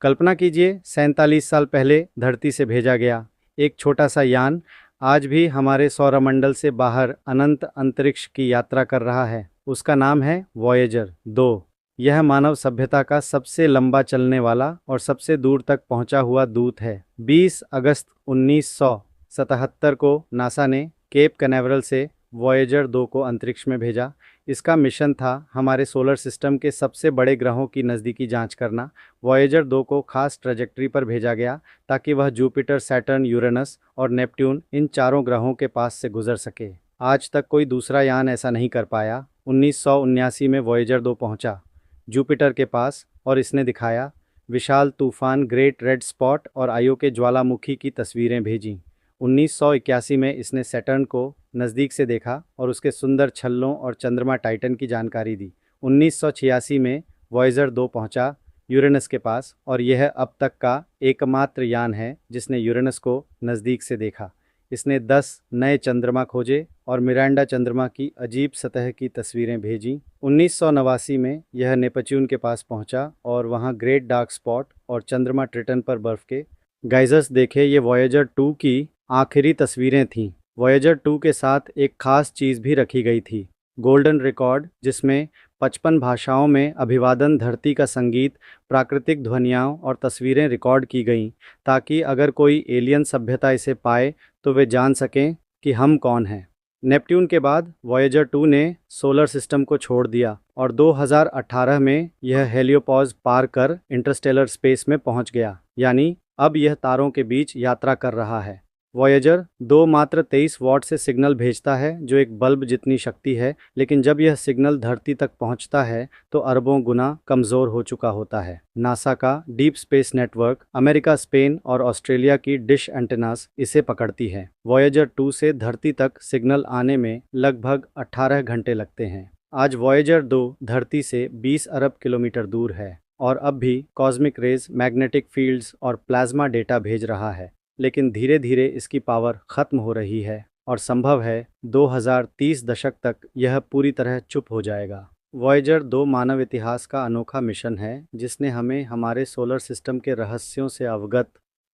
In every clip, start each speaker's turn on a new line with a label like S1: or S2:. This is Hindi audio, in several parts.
S1: कल्पना कीजिए 47 साल पहले धरती से भेजा गया एक छोटा सा यान आज भी हमारे सौरमंडल से बाहर अनंत अंतरिक्ष की यात्रा कर रहा है। उसका नाम है वॉयेजर 2। यह मानव सभ्यता का सबसे लंबा चलने वाला और सबसे दूर तक पहुंचा हुआ दूत है। 20 अगस्त 1977 को नासा ने केप कैनावरल से वॉयेजर 2 को अंतरिक्ष में भेजा। इसका मिशन था हमारे सोलर सिस्टम के सबसे बड़े ग्रहों की नज़दीकी जांच करना। वॉयेजर 2 को खास ट्रैजेक्टरी पर भेजा गया ताकि वह जुपिटर, सैटर्न, यूरेनस और नेपट्यून इन चारों ग्रहों के पास से गुजर सके। आज तक कोई दूसरा यान ऐसा नहीं कर पाया। 1979 में वॉयेजर 2 पहुंचा जुपिटर के पास और इसने दिखाया विशाल तूफान, ग्रेट रेड स्पॉट और आयो के ज्वालामुखी की तस्वीरें भेजीं। 1981 में इसने सैटर्न को नज़दीक से देखा और उसके सुंदर छल्लों और चंद्रमा टाइटन की जानकारी दी। 1986 में वॉयेजर 2 पहुंचा यूरेनस के पास और यह अब तक का एकमात्र यान है जिसने यूरेनस को नज़दीक से देखा। इसने 10 नए चंद्रमा खोजे और मिरांडा चंद्रमा की अजीब सतह की तस्वीरें भेजीं। 1989 में यह नेपच्यून के पास पहुंचा और वहां ग्रेट डार्क स्पॉट और चंद्रमा ट्रिटन पर बर्फ के गाइजर्स देखे। ये वॉयेजर 2 की आखिरी तस्वीरें थीं। वॉयेजर 2 के साथ एक खास चीज़ भी रखी गई थी, गोल्डन रिकॉर्ड, जिसमें 55 भाषाओं में अभिवादन, धरती का संगीत, प्राकृतिक ध्वनियाँ और तस्वीरें रिकॉर्ड की गईं ताकि अगर कोई एलियन सभ्यता इसे पाए तो वे जान सकें कि हम कौन हैं। नेपट्यून के बाद वॉयेजर 2 ने सोलर सिस्टम को छोड़ दिया और 2018 में यह हेलियोपॉज पार कर इंटरस्टेलर स्पेस में पहुंच गया, यानी अब यह तारों के बीच यात्रा कर रहा है। वॉयेजर 2 मात्र 23 वॉट से सिग्नल भेजता है, जो एक बल्ब जितनी शक्ति है, लेकिन जब यह सिग्नल धरती तक पहुंचता है तो अरबों गुना कमज़ोर हो चुका होता है। नासा का deep space network, America, Spain और ऑस्ट्रेलिया की डिश एंटेनास इसे पकड़ती है। वॉयेजर 2 से धरती तक सिग्नल आने में लगभग 18 घंटे लगते हैं। आज वॉयेजर 2 धरती से 20 अरब किलोमीटर दूर है और अब भी कॉस्मिक रेज, मैग्नेटिक फील्ड्स और प्लाज्मा डेटा भेज रहा है, लेकिन धीरे धीरे इसकी पावर ख़त्म हो रही है और संभव है 2030 दशक तक यह पूरी तरह चुप हो जाएगा। वॉयेजर 2 मानव इतिहास का अनोखा मिशन है जिसने हमें हमारे सोलर सिस्टम के रहस्यों से अवगत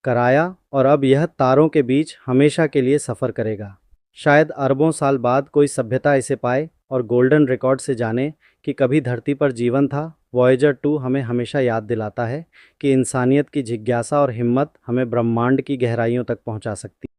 S1: कराया और अब यह तारों के बीच हमेशा के लिए सफ़र करेगा। शायद अरबों साल बाद कोई सभ्यता इसे पाए और गोल्डन रिकॉर्ड से जाने कि कभी धरती पर जीवन था। वॉयेजर 2 हमें हमेशा याद दिलाता है कि इंसानियत की जिज्ञासा और हिम्मत हमें ब्रह्मांड की गहराइयों तक पहुंचा सकती है।